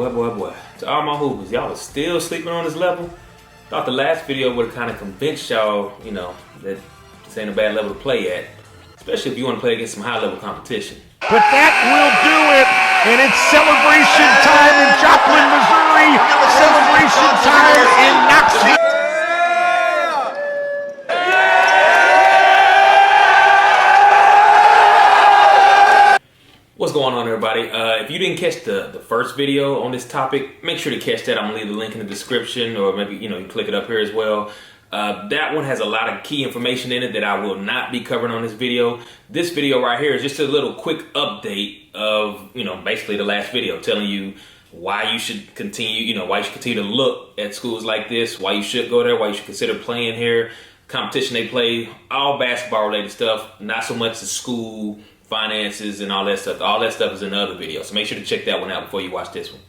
Boy. To all my hoopers, y'all are still sleeping on this level? Thought the last video would have kind of convinced y'all, that this ain't a bad level to play at. Especially if you want to play against some high level competition. But that will do it, and it's celebration time in Joplin, Missouri. Celebration time in Knoxville. What's going on, everybody? If you didn't catch the first video on this topic, make sure to catch that. I'm gonna leave the link in the description, or maybe you can click it up here as well. That one has a lot of key information in it that I will not be covering on this video. This video right here is just a little quick update of basically the last video, telling you why you should continue, why you should continue to look at schools like this, why you should go there, why you should consider playing here, competition they play, all basketball related stuff, not so much the school finances and all that stuff. All that stuff is in the other video, so make sure to check that one out before you watch this one.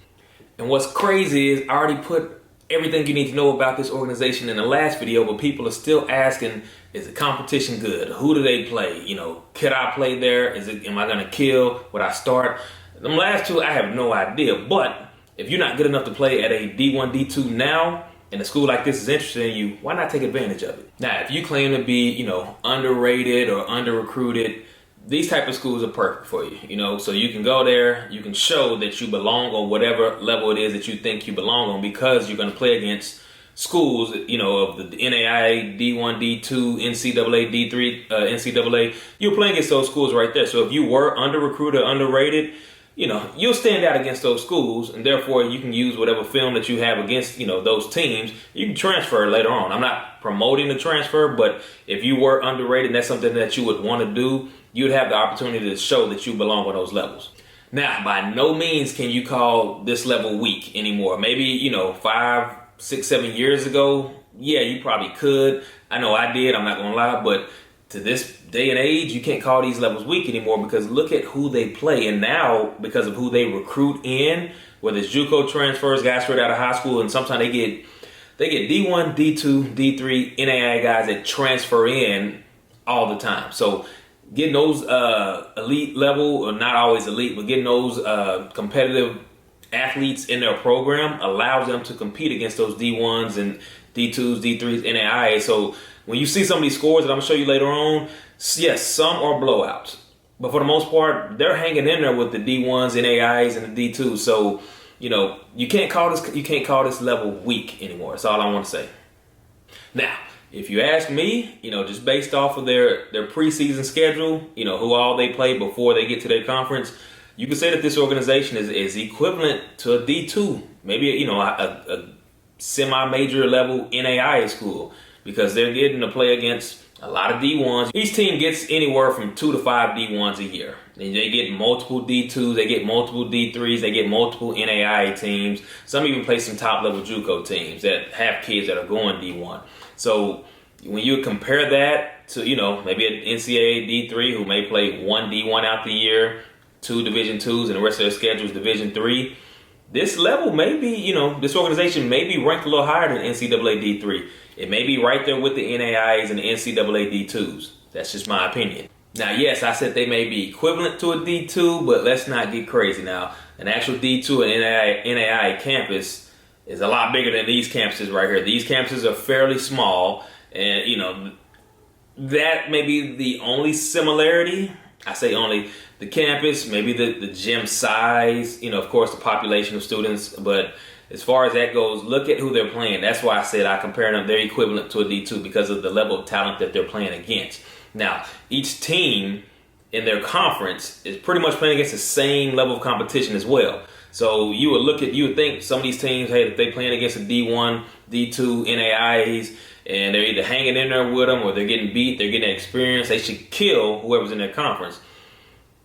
And what's crazy is I already put everything you need to know about this organization in the last video, but people are still asking, is the competition good? Who do they play? Could I play there? Am I gonna kill? Would I start? Them last two, I have no idea. But if you're not good enough to play at a D1, D2 now, and a school like this is interested in you, why not take advantage of it? Now, if you claim to be, underrated or under-recruited, these type of schools are perfect for you, so you can go there, you can show that you belong on whatever level it is that you think you belong on, because you're going to play against schools, of the NAIA, D1, D2, NCAA, D3, NCAA. You're playing against those schools right there. So if you were under-recruited, underrated, you'll stand out against those schools, and therefore you can use whatever film that you have against, those teams. You can transfer later on. I'm not promoting the transfer, but if you were underrated and that's something that you would want to do, you'd have the opportunity to show that you belong on those levels. Now, by no means can you call this level weak anymore. Maybe, 5, 6, 7 years ago, yeah, you probably could. I know I did, I'm not gonna lie, but to this day and age, you can't call these levels weak anymore, because look at who they play. And now, because of who they recruit in, whether it's JUCO transfers, guys straight out of high school, and sometimes they get D1, D2, D3, NAIA guys that transfer in all the time. So getting those elite level, or not always elite, but getting those competitive athletes in their program allows them to compete against those D1s and D2s, D3s, NAIA. So when you see some of these scores that I'm gonna show you later on, yes, some are blowouts, but for the most part, they're hanging in there with the D1s, NAIAs, and the D2s. So you can't call this level weak anymore. That's all I want to say. Now, if you ask me, just based off of their preseason schedule, who all they play before they get to their conference, you can say that this organization is equivalent to a D2, maybe a semi-major level NAIA school, because they're getting to play against a lot of D1s. Each team gets anywhere from 2 to 5 D1s a year. And they get multiple D2s, they get multiple D3s, they get multiple NAIA teams. Some even play some top-level JUCO teams that have kids that are going D1. So when you compare that to, maybe an NCAA D3 who may play 1 D1 out the year, 2 Division IIs, and the rest of their schedule is Division III, this level may be, this organization may be ranked a little higher than NCAA D3. It may be right there with the NAIAs and the NCAA D2s. That's just my opinion. Now, yes, I said they may be equivalent to a D2, but let's not get crazy now. An actual D2 and NAIA campus is a lot bigger than these campuses right here. These campuses are fairly small, and that may be the only similarity. I say only. The campus, maybe the gym size, of course the population of students, but as far as that goes, look at who they're playing. That's why I said I compare them. They're equivalent to a D2 because of the level of talent that they're playing against. Now, each team in their conference is pretty much playing against the same level of competition as well. So you would think some of these teams, hey, if they're playing against a D1, D2, NAIAs, and they're either hanging in there with them or they're getting beat, they're getting experience, they should kill whoever's in their conference.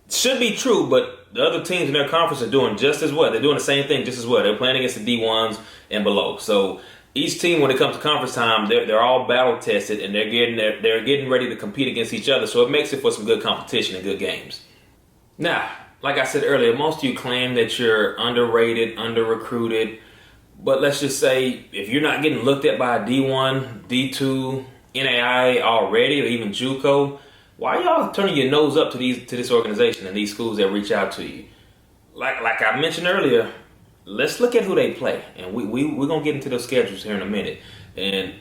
Should be true, but the other teams in their conference are doing just as well. They're doing the same thing just as well. They're playing against the D1s and below. So each team, when it comes to conference time, they're all battle tested, and they're getting ready to compete against each other. So it makes it for some good competition and good games. Now, like I said earlier, most of you claim that you're underrated, under-recruited, but let's just say if you're not getting looked at by a D1, D2, NAIA already, or even JUCO, why y'all turning your nose up to this organization and these schools that reach out to you? Like I mentioned earlier, let's look at who they play. And we're going to get into those schedules here in a minute. And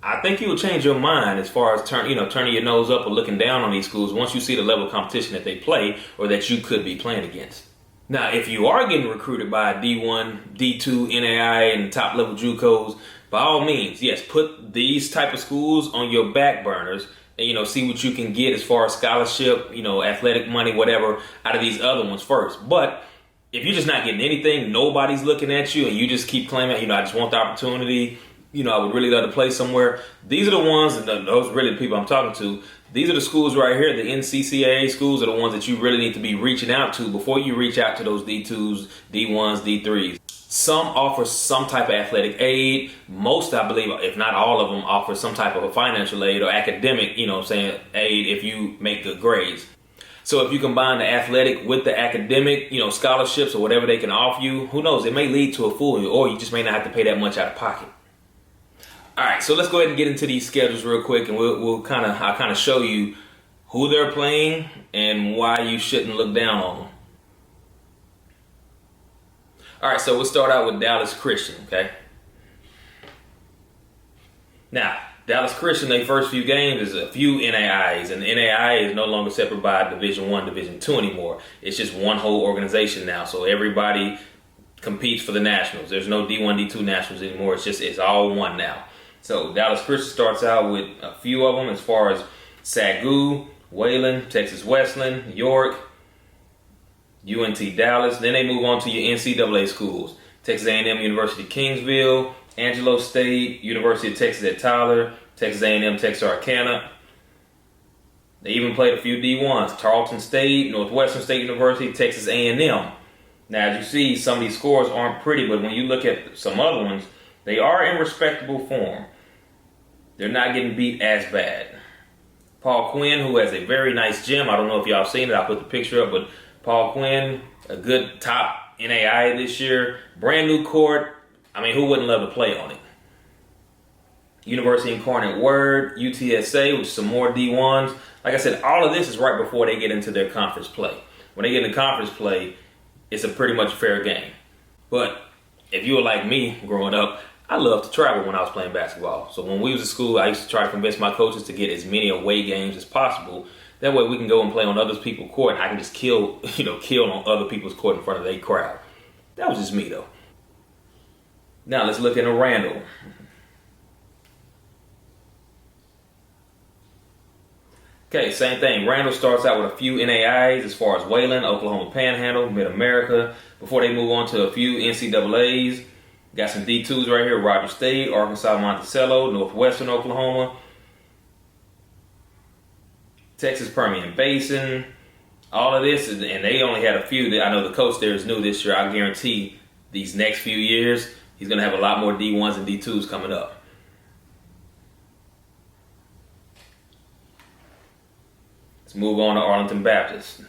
I think you will change your mind as far as turning your nose up or looking down on these schools once you see the level of competition that they play or that you could be playing against. Now, if you are getting recruited by a D1, D2, NAIA, and top level JUCOs, by all means, yes, put these type of schools on your back burners and, see what you can get as far as scholarship, athletic money, whatever, out of these other ones first. But if you're just not getting anything, nobody's looking at you, and you just keep claiming, I just want the opportunity, I would really love to play somewhere. These are the ones, and those are really the people I'm talking to. These are the schools right here, the NCCAA schools are the ones that you really need to be reaching out to before you reach out to those D2s, D1s, D3s. Some offer some type of athletic aid. Most, I believe, if not all of them, offer some type of a financial aid or academic, aid if you make good grades. So if you combine the athletic with the academic, scholarships or whatever they can offer you, who knows? It may lead to a full, or you just may not have to pay that much out of pocket. All right, so let's go ahead and get into these schedules real quick, and I'll kind of show you who they're playing and why you shouldn't look down on them. All right, so we'll start out with Dallas Christian, okay? Now, Dallas Christian, their first few games is a few NAIAs, and the NAIA is no longer separate by Division I, Division II anymore. It's just one whole organization now, so everybody competes for the nationals. There's no D1, D2 nationals anymore. It's all one now. So Dallas Christian starts out with a few of them as far as Sagu, Wayland, Texas Wesleyan, York, UNT Dallas. Then they move on to your NCAA schools. Texas A&M University Kingsville, Angelo State, University of Texas at Tyler, Texas A&M Texarkana. They even played a few D1s. Tarleton State, Northwestern State University, Texas A&M. Now, as you see, some of these scores aren't pretty, but when you look at some other ones, they are in respectable form. They're not getting beat as bad. Paul Quinn, who has a very nice gym. I don't know if y'all seen it. I'll put the picture up, but Paul Quinn, a good top NAIA this year. Brand new court. Who wouldn't love to play on it? University Incarnate Word, UTSA, with some more D1s. Like I said, all of this is right before they get into their conference play. When they get into conference play, it's a pretty much fair game. But if you were like me growing up, I loved to travel when I was playing basketball. So when we was at school, I used to try to convince my coaches to get as many away games as possible. That way we can go and play on other people's court, and I can just kill on other people's court in front of their crowd. That was just me, though. Now let's look at Randall. Okay, same thing. Randall starts out with a few NAIAs as far as Wayland, Oklahoma Panhandle, Mid-America, before they move on to a few NCAAs. Got some D2s right here, Rogers State, Arkansas Monticello, Northwestern Oklahoma, Texas Permian Basin. All of this, and they only had a few. I know the coach there is new this year. I guarantee these next few years, he's going to have a lot more D1s and D2s coming up. Let's move on to Arlington Baptist.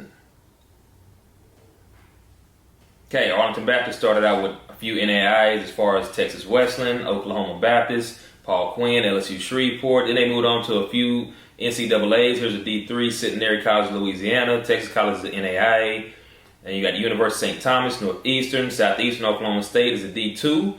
Okay, Arlington Baptist started out with a few NAIAs as far as Texas Wesleyan, Oklahoma Baptist, Paul Quinn, LSU Shreveport. Then they moved on to a few NCAAs. Here's a D3, Centenary College, Louisiana, Texas College is the NAIA. And you got University of St. Thomas, Northeastern, Southeastern Oklahoma State is a D2.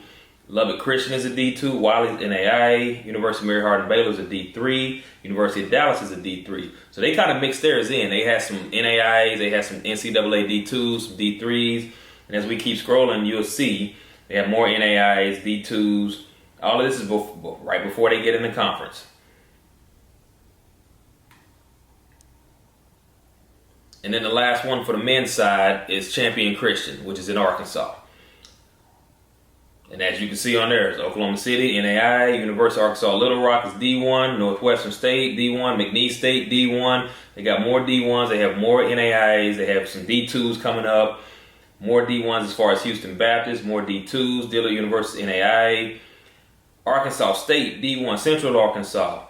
Lubbock Christian is a D2. Wiley's NAIA. University of Mary Hardin Baylor is a D3. University of Dallas is a D3. So they kind of mixed theirs in. They had some NAIAs, they had some NCAA D2s, some D3s. And as we keep scrolling, you'll see they have more NAIAs, D2s. All of this is right before they get in the conference. And then the last one for the men's side is Champion Christian, which is in Arkansas. And as you can see on there, it's Oklahoma City, NAIA, University of Arkansas Little Rock is D1, Northwestern State, D1, McNeese State, D1. They got more D1s, they have more NAIAs, they have some D2s coming up. More D1s as far as Houston Baptist, more D2s, Dillard University, NAIA. Arkansas State, D1, Central Arkansas.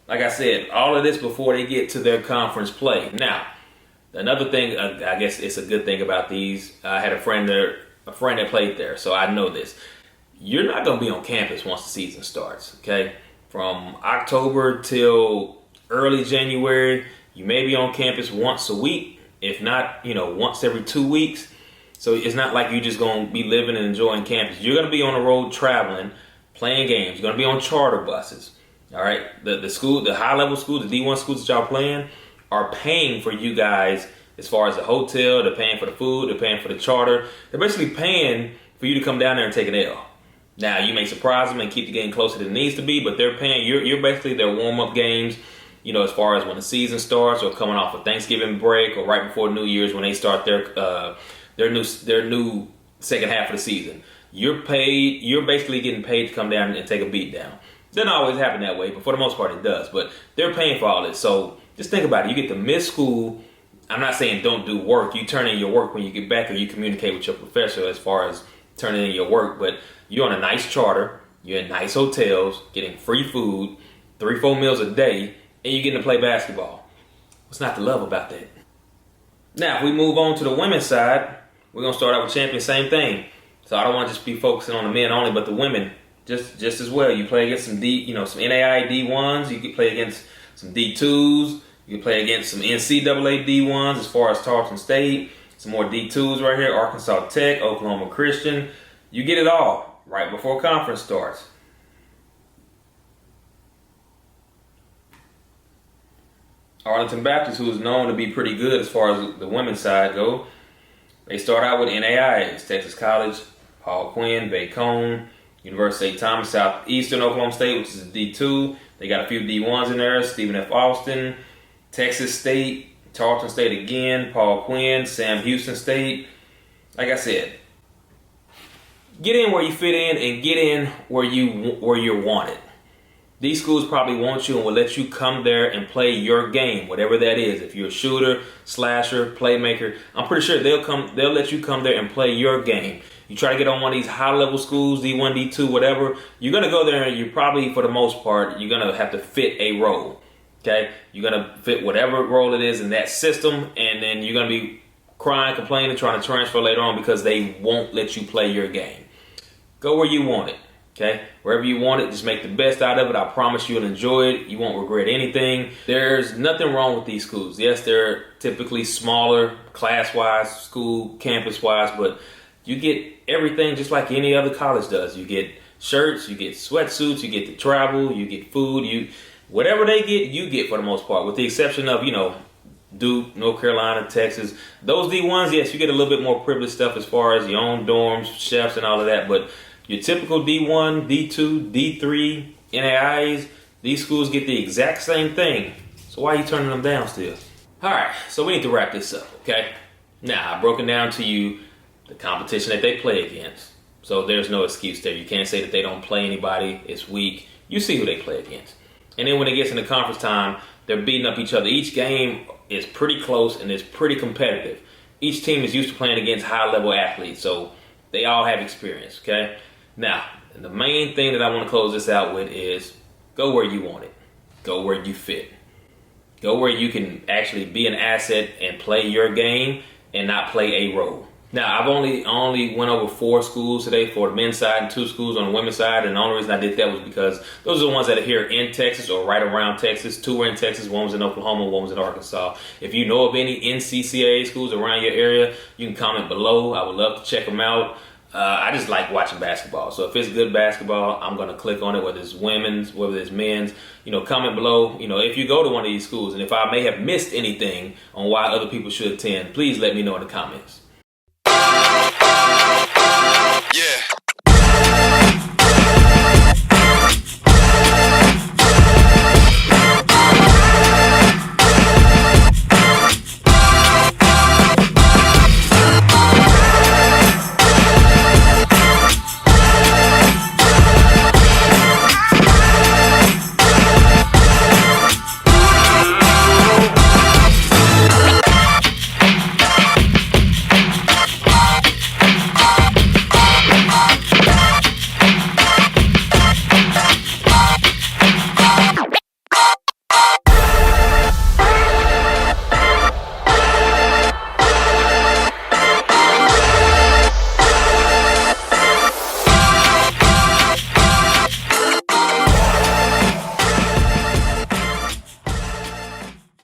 Like I said, all of this before they get to their conference play. Now, another thing, I guess it's a good thing about these, I had a friend that played there, so I know this. You're not going to be on campus once the season starts, okay? From October till early January, you may be on campus once a week, if not, once every 2 weeks. So it's not like you're just going to be living and enjoying campus. You're going to be on the road traveling, playing games. You're going to be on charter buses. All right, the school, the high level schools, the D1 schools that y'all playing are paying for you guys as far as the hotel. They're paying for the food. They're paying for the charter. They're basically paying for you to come down there and take an L. Now you may surprise them and keep the game closer than it needs to be, but they're paying. You're basically their warm up games. You know, as far as when the season starts, or coming off a Thanksgiving break, or right before New Year's when they start their new second half of the season. You're paid. You're basically getting paid to come down and take a beat down. Doesn't always happen that way, but for the most part it does. But they're paying for all this. So just think about it. You get to miss school. I'm not saying don't do work. You turn in your work when you get back, or you communicate with your professor as far as turning in your work. But you're on a nice charter. You're in nice hotels, getting free food, 3-4 meals a day, and you're getting to play basketball. What's not to love about that? Now, if we move on to the women's side, we're going to start out with champions, same thing. So I don't want to just be focusing on the men only, but the women just as well. You play against some some NAIA D1s. You can play against some D2s. You can play against some NCAA D1s as far as Tarleton State. Some more D2s right here, Arkansas Tech, Oklahoma Christian. You get it all right before conference starts. Arlington Baptist, who is known to be pretty good as far as the women's side go, they start out with NAIA. It's Texas College, Paul Quinn, Bacone, University of St. Thomas, Southeastern Oklahoma State, which is a D2. They got a few D1s in there, Stephen F. Austin, Texas State, Tarleton State again, Paul Quinn, Sam Houston State. Like I said, get in where you fit in and get in where you're wanted. These schools probably want you and will let you come there and play your game, whatever that is. If you're a shooter, slasher, playmaker, I'm pretty sure they'll let you come there and play your game. You try to get on one of these high-level schools, D1, D2, whatever, you're going to go there and you probably, for the most part, you're going to have to fit a role. Okay? You're going to fit whatever role it is in that system, and then you're going to be crying, complaining, trying to transfer later on because they won't let you play your game. Go where you want it. Okay, wherever you want it, just make the best out of it. I promise you'll enjoy it. You won't regret anything. There's nothing wrong with these schools. Yes, they're typically smaller, class-wise, school, campus-wise, but you get everything just like any other college does. You get shirts, you get sweatsuits, you get to travel, you get food, whatever they get, you get for the most part, with the exception of, Duke, North Carolina, Texas. Those D1s, yes, you get a little bit more privileged stuff as far as your own dorms, chefs, and all of that, but your typical D1, D2, D3, NAIAs, these schools get the exact same thing. So why are you turning them down still? All right, so we need to wrap this up, okay? Now, I've broken down to you the competition that they play against. So there's no excuse there. You can't say that they don't play anybody. It's weak. You see who they play against. And then when it gets into conference time, they're beating up each other. Each game is pretty close and it's pretty competitive. Each team is used to playing against high-level athletes, so they all have experience, okay? Now, the main thing that I want to close this out with is go where you want it. Go where you fit. Go where you can actually be an asset and play your game and not play a role. Now, I've only went over 4 schools today for the men's side and 2 schools on the women's side, and the only reason I did that was because those are the ones that are here in Texas or right around Texas. 2 were in Texas, 1 was in Oklahoma, 1 was in Arkansas. If you know of any NCCAA schools around your area, you can comment below. I would love to check them out. I just like watching basketball. So if it's good basketball, I'm going to click on it, whether it's women's, whether it's men's. Comment below, if you go to one of these schools. And if I may have missed anything on why other people should attend, please let me know in the comments.